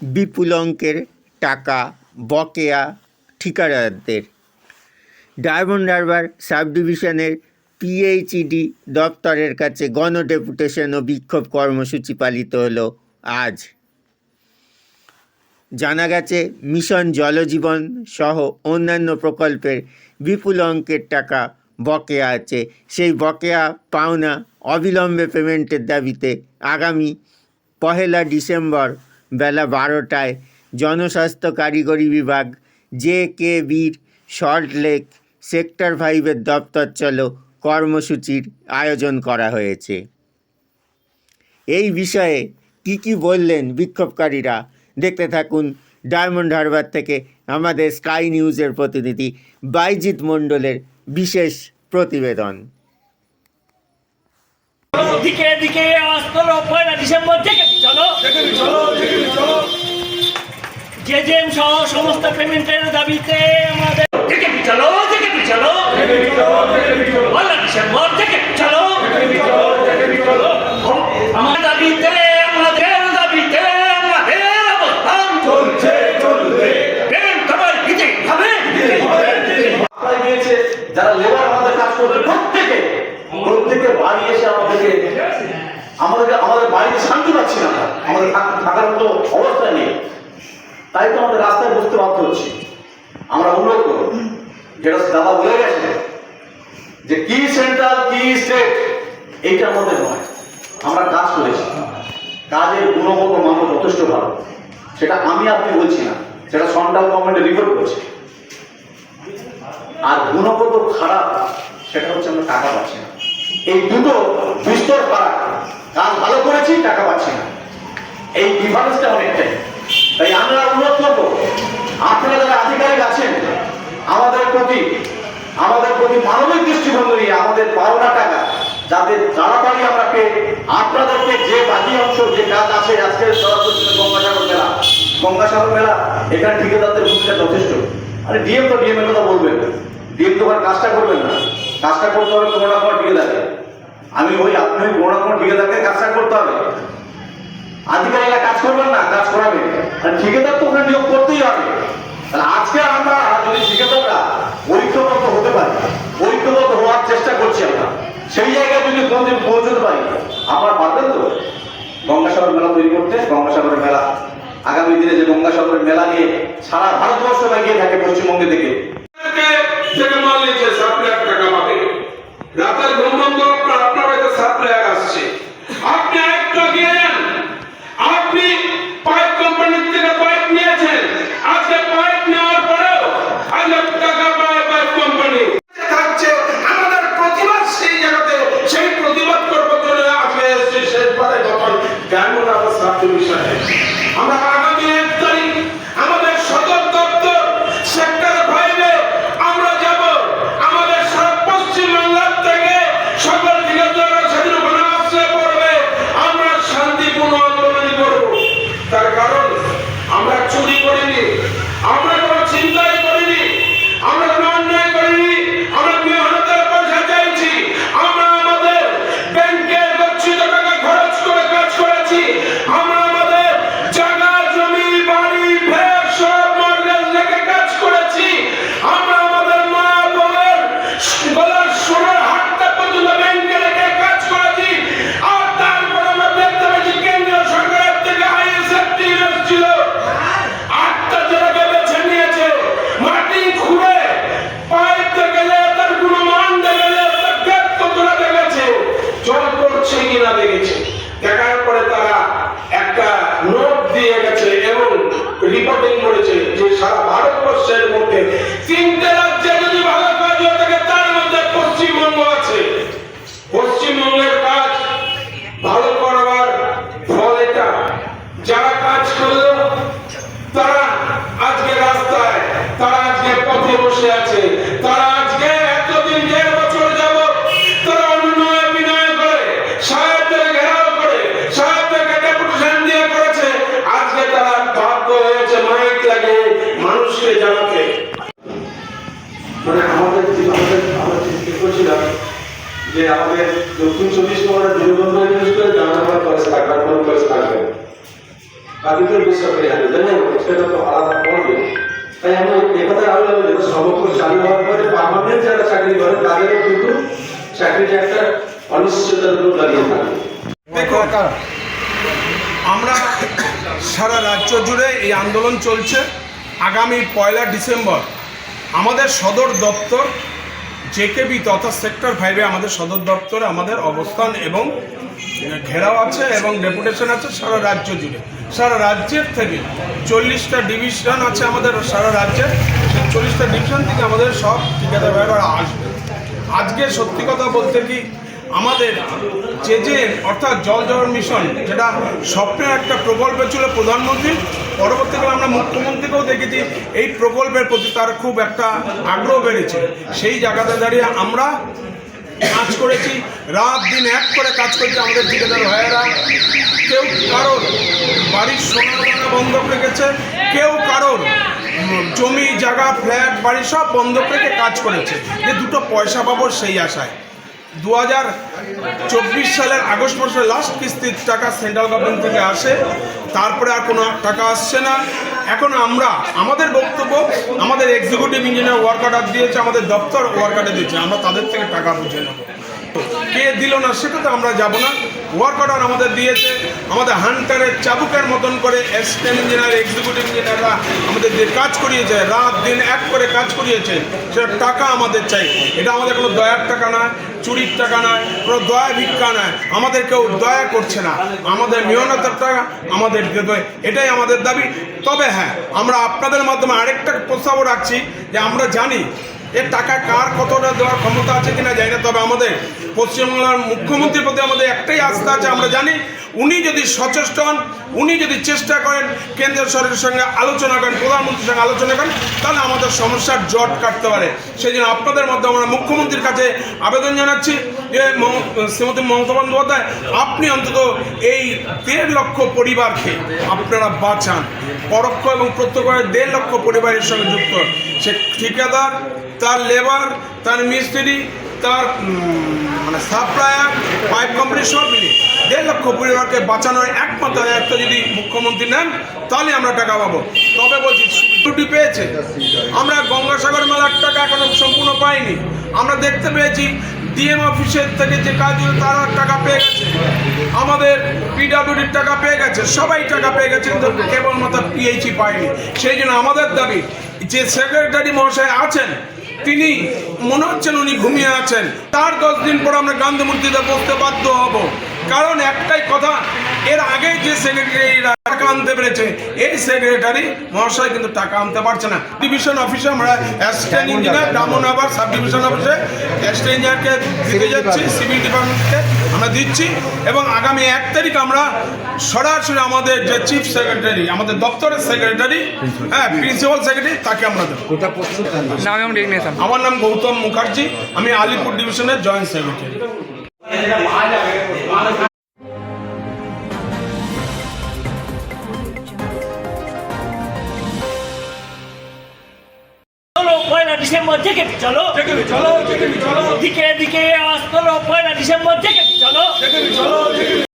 বিপুল অঙ্কের টাকা বকেয়া ঠিকাদারদের। ডায়মন্ড হারবার সাব ডিভিশনের পিএইচইডি দপ্তরের কাছে গণডেপুটেশন ও বিক্ষোভ কর্মসূচি পালিত হলো আজ। জানা গেছে, মিশন জলজীবন সহ অন্যান্য প্রকল্পের বিপুল অঙ্কের টাকা বকেয়া আছে। সেই বকেয়া পাওনা অবিলম্বে পেমেন্টের দাবিতে আগামী 1 ডিসেম্বর বেলা 12টায় জনস্বাস্থ্য কারিগরি বিভাগ JKB'র সল্টলেক সেক্টর 5-এর দপ্তর চলো কর্মসূচির আয়োজন করা হয়েছে। এই বিষয়ে কি বললেন বিক্ষোভকারীরা, দেখতে থাকুন ডায়মন্ড হারবার থেকে আমাদের স্কাই নিউজের প্রতিনিধি বাইজিৎ মণ্ডলের বিশেষ প্রতিবেদন। দিকে দিকে আসতো 1 ডিসেম্বর থেকে চলো জেজেম সহ সমস্ত পেমেন্টের দাবিতে আমাদের চলো 1 ডিসেম্বর থেকে চলো আমাদের দাবিতে আমাদের অবস্থান চলছে পেমেন্ট করার দিতে হবে। যারা লেবার আমাদের কাজ করবে প্রত্যেকে বাড়ি এসে আমাদের বাড়িতে শান্তি পাচ্ছি না, আমাদের থাকার মতো অবস্থা নেই, তাই তো আমাদের রাস্তায় বসতে বাধ্য হচ্ছি। আমরা অনুরোধ করব, যেটা দাদা বলে গেছে যে কি সেন্ট্রাল কি স্টেট, এইটা আমাদের নয়। আমরা কাজ করেছি, কাজের গুণগত মান যথেষ্ট ভালো, সেটা আমি আপনি বলছি না, সেটা সেন্ট্রাল গভর্নমেন্টের রিপোর্ট করছে। আর গুণগত খারাপ, সেটা হচ্ছে আমরা টাকা পাচ্ছি না। এই দুটো বিস্তর ফারাক, কাজ ভালো করেছি টাকা পাচ্ছি না, এই ডিফারেন্সটা অনেকটাই। তাই আমরা অনুরোধ করবো, আপনারা যারা আধিকারিক আছেন আমাদের প্রতি মানবিক দৃষ্টিভঙ্গি নিয়ে আমাদের পাওনা টাকা যাতে তাড়াতাড়ি আমরা পেয়ে আপনাদেরকে যে বাকি অংশ যে কাজ আছে, আজকে গঙ্গাসাগর মেলা এখানে ঠিকাদারদের ভূমিকা যথেষ্ট। আরে ডিএম তো ডিএম এর কথা বলবেন, ডিএম তো কাজটা করবেন না, কাজটা করতে হবে কোনো না কোনো ঠিকাদারকে। আপনি কোনো না কোনো ঠিকাদারকে কাজটা করতে হবে, আধিকারিকরা কাজ করবেন না, কাজ করাবে, আর ঠিকাদার তো ওখানে নিয়োগ করতেই হবে। তাহলে আজকে আমরা যদি ঠিকাদাররা ঐক্যবদ্ধ হতে পারি, ঐক্যবদ্ধ হওয়ার চেষ্টা করছি আমরা, সেই জায়গায় যদি কোনদিন পৌঁছতে পারি, আমরা পারবেন তো গঙ্গাসাগর মেলা তৈরি করতে। গঙ্গাসাগরের মেলা আগামী দিনে যে গঙ্গাসাগরের মেলা নিয়ে সারা ভারতবর্ষ এগিয়ে থাকে, পশ্চিমবঙ্গে থেকে মাল নিচ্ছে 7 লাখ টাকা পাবে, রাতের ঘুম বন্ধ আপনার বাড়িতে 7 লাখ আসছে। আপনি একটা গিয়েন, আপনি পাইপ কোম্পানির থেকে পাইপ নিয়েছেন, আজকে পাইপ নেওয়ার পরেও আজকে টাকা পায় পাইপ কোম্পানি থাকছে। আমাদের প্রতিবাদ সেই জায়গাতে, সেই প্রতিবাদ করবো জন্য আসলে এসছি শেষবারে যখন কেমন অবস্থা বিষয়ে আমরা আগামী 1 তারিখ আমাদের সদর দপ্তর সেক্টর 5-এ আমরা যাব। আমাদের সারা পশ্চিমবাংলার থেকে সকল ঠিকাদাররা সেদিন ওখানে আসলে পড়বে, আমরা শান্তিপূর্ণ আন্দোলন করব। তার কারণ আমরা চুরি করিনি, আমরা কোনো চিন্তাই করিনি, আমরা কোনো অন্যায় করিনি, আমরা মেহনতের পয়সা চাইছি, আমরা আমাদের ব্যাংকের গচ্ছিত টাকা খরচ করে কাজ করেছি, আমরা আমাদের জায়গা জমি বাড়ি ভেড় সব মর্গেজ রেখে কাজ করেছি, আমরা আমাদের মা বোনের গলার সোনার হাতটা পর্যন্ত ব্যাংকে রেখে কাজ করেছি। আর তারপর আমরা দেখতে পেয়েছি কেন্দ্রীয় সরকারের থেকে আইএসএফটি ছিল 8টা জেলাকে বেছে নিয়েছে, মাটি খুঁড়ে পাইপ দেখে তার গুণমান দেখে তার গেট কতটা দেখেছে, জল পড়ছে কিনা দেখেছে, দেখার পরে তারা একটা নোট দিয়ে গেছে এবং রিপোর্টিং করেছে যে সারা ভারতবর্ষের মধ্যে 3টে রাজ্যে যদি ভালো কাজ হয়ে থাকে তার মধ্যে পশ্চিমবঙ্গ আছে। পশ্চিমবঙ্গের কাজ ভালো করবার ফল এটা, যারা কাজ করলো তারা আজকে রাস্তায়, তারা আজকে পথে বসে আছে, তারা আজকে এতদিন 1.5 বছর যাবত তারা অনুনয় বিনয় করে সাহেবদের ঘেরাও করে সাহেবদেরকে ডেপুটেশন দিয়ে করেছে, আজকে তারা বাধ্য হয়েছে মাইক লাগে মানুষকে জানাতে। মানে আমরা ঠিক করছিলাম যে আমাদের দক্ষিণ 24 পরগনা দীনবন্ধু ইউনিভার্সিটিতে জানাবার কলেজ থাকবে, বাকিদের বেসরকারি হাতে দেবেন, সেটা তো আলাদা পড়বে। তাই আমি একথা আরো যেটা সমগ্র চালু হওয়ার পরে পার্মানেন্ট যারা চাকরি করে তাদেরও কিন্তু চাকরিটা একটা অনিশ্চয়তার উপর দাঁড়িয়ে থাকে। দেখুন, আমরা সারা রাজ্য জুড়ে এই আন্দোলন চলছে। আগামী 1 ডিসেম্বর আমাদের সদর দপ্তর জেকেবি তথা সেক্টর 5-এ আমাদের সদর দপ্তরে আমাদের অবস্থান এবং ঘেরাও আছে এবং ডেপুটেশন আছে সারা রাজ্য জুড়ে। সারা রাজ্যের থেকে 40টা ডিভিশন আছে আমাদের সারা রাজ্যে, সেই 40টা ডিভিশন থেকে আমাদের সব ঠিকাদার ভাইরা আসবে। আজকে সত্যি কথা বলতে কি, আমাদের যে অর্থাৎ জল জীবন মিশন, যেটা স্বপ্নের একটা প্রকল্প ছিল প্রধানমন্ত্রী, পরবর্তীকালে আমরা মুখ্যমন্ত্রীকেও দেখেছি এই প্রকল্পের প্রতি তার খুব একটা আগ্রহ বেড়েছে। সেই জায়গাতে দাঁড়িয়ে আমরা কাজ করেছি, রাত দিন এক করে কাজ করেছি। আমাদের ঠিকাদার ভাইয়েরা কেউ কারোর বাড়ির সোনা দানা বন্ধক রেখেছে, কেউ কারোর জমি জায়গা ফ্ল্যাট বাড়ি সব বন্ধক রেখে কাজ করেছে, যে দুটো পয়সা পাবো সেই আশায়। 2024 সালের আগস্ট মাসে লাস্ট কিস্তির টাকা সেন্ট্রাল গভর্নমেন্ট থেকে আসে, তারপরে আর কোনো টাকা আসছে না। এখন আমরা আমাদের বক্তব্য, আমাদের এক্সিকিউটিভ ইঞ্জিনিয়ার ওয়ার্ক অর্ডার দিয়েছে, আমাদের দপ্তর ওয়ার্ক অর্ডার দিয়েছে, আমরা তাদের থেকে টাকা বুঝে নেব। কে দিল না সেটাতে আমরা যাব না। ওয়ার্ক অর্ডার আমাদের দিয়েছে, আমাদের হান্টারের চাবুকের মতন করে অ্যাসিস্ট্যান্ট ইঞ্জিনিয়ার এক্সিকিউটিভ ইঞ্জিনিয়াররা আমাদের দিয়ে কাজ করিয়েছে, রাত দিন এক করে কাজ করিয়েছে। সেটা টাকা আমাদের চাই। এটা আমাদের কোনো দয়ার টাকা নয়, চুরির টাকা নয়, কোনো দয়া ভিক্ষা নয়। আমাদের কেউ দয়া করছে না, আমাদের মেহনতের টাকা আমাদের দেবে, এটাই আমাদের দাবি। তবে হ্যাঁ, আমরা আপনাদের মাধ্যমে আরেকটা প্রস্তাবও রাখছি যে আমরা জানি এর টাকা কার কতটা দেওয়ার ক্ষমতা আছে কিনা জানি না, তবে আমাদের পশ্চিমবাংলার মুখ্যমন্ত্রীর প্রতি আমাদের একটাই আস্থা আছে। আমরা জানি উনি যদি সচেষ্ট হন, উনি যদি চেষ্টা করেন, কেন্দ্র সরকারের সঙ্গে আলোচনা করেন, প্রধানমন্ত্রীর সঙ্গে আলোচনা করেন, তাহলে আমাদের সমস্যার জট কাটতে পারে। সেই জন্য আপনাদের মাধ্যমে আমরা মুখ্যমন্ত্রীর কাছে আবেদন জানাচ্ছি যে শ্রীমতী মমতা বন্দ্যোপাধ্যায়, আপনি অন্তত এই 1.5 লক্ষ পরিবারকে আপনারা বাঁচান। পরোক্ষ এবং প্রত্যক্ষ 1.5 লক্ষ পরিবারের সঙ্গে যুক্ত, সে ঠিকাদার, তার লেবার, তার মিস্ত্রি, তার সাপ্লায়ার, পাইপ কোম্পানি সব মিলিয়ে 1.5 লক্ষ পরিবারকে বাঁচানোর একমাত্র দায়িত্ব যদি মুখ্যমন্ত্রী নেন, তাহলে আমরা টাকা পাবো। তবে বলছি, ছুটি পেয়েছে, আমরা গঙ্গাসাগর মেলার টাকা এখনো সম্পূর্ণ পাইনি। আমরা দেখতে পেয়েছি ডিএম অফিসের থেকে যে কাজগুলো তারা টাকা পেয়ে গেছে, আমাদের পিডব্লিউডির টাকা পেয়ে গেছে, সবাই টাকা পেয়ে গেছে, কিন্তু কেবলমাত্র পিএইচই পায়নি। সেই জন্য আমাদের দাবি, যে সেক্রেটারি মহাশয় আছেন তিনি মনে হচ্ছেন উনি ঘুমিয়ে আছেন, তার 10 দিন পর আমরা গান্ধী মূর্তিতে বসতে বাধ্য হব। কারণ একটাই কথা, এর আগে যে সেক্রেটারিরা টাকা আনতে পেরেছে, এই সেক্রেটারি মহাশয় কিন্তু টাকা আনতে পারছে না। ডিভিশন অফিসে আমরা assistant engineer, Ramnagar sub division অফিসে অ্যাসিস্ট্যান্ট ইঞ্জিনিয়ারকে দিতে যাচ্ছি, সিভিল ডিপার্টমেন্টকে আমরা দিচ্ছি। এবং আগামী 1 তারিখ আমরা সরাসরি আমাদের যে চিফ সেক্রেটারি, আমাদের দপ্তরের সেক্রেটারি, প্রিন্সিপাল সেক্রেটারি, তাকে আমরা দেবো। আমার নাম গৌতম মুখার্জি, আমি আলিপুর ডিভিশনের জয়েন্ট সেক্রেটারি। চলো 1 ডিসেম্বর জেকেবি চলো, দিকে দিকে আওয়াজ তোলো, 1 ডিসেম্বর জেকেবি চলো।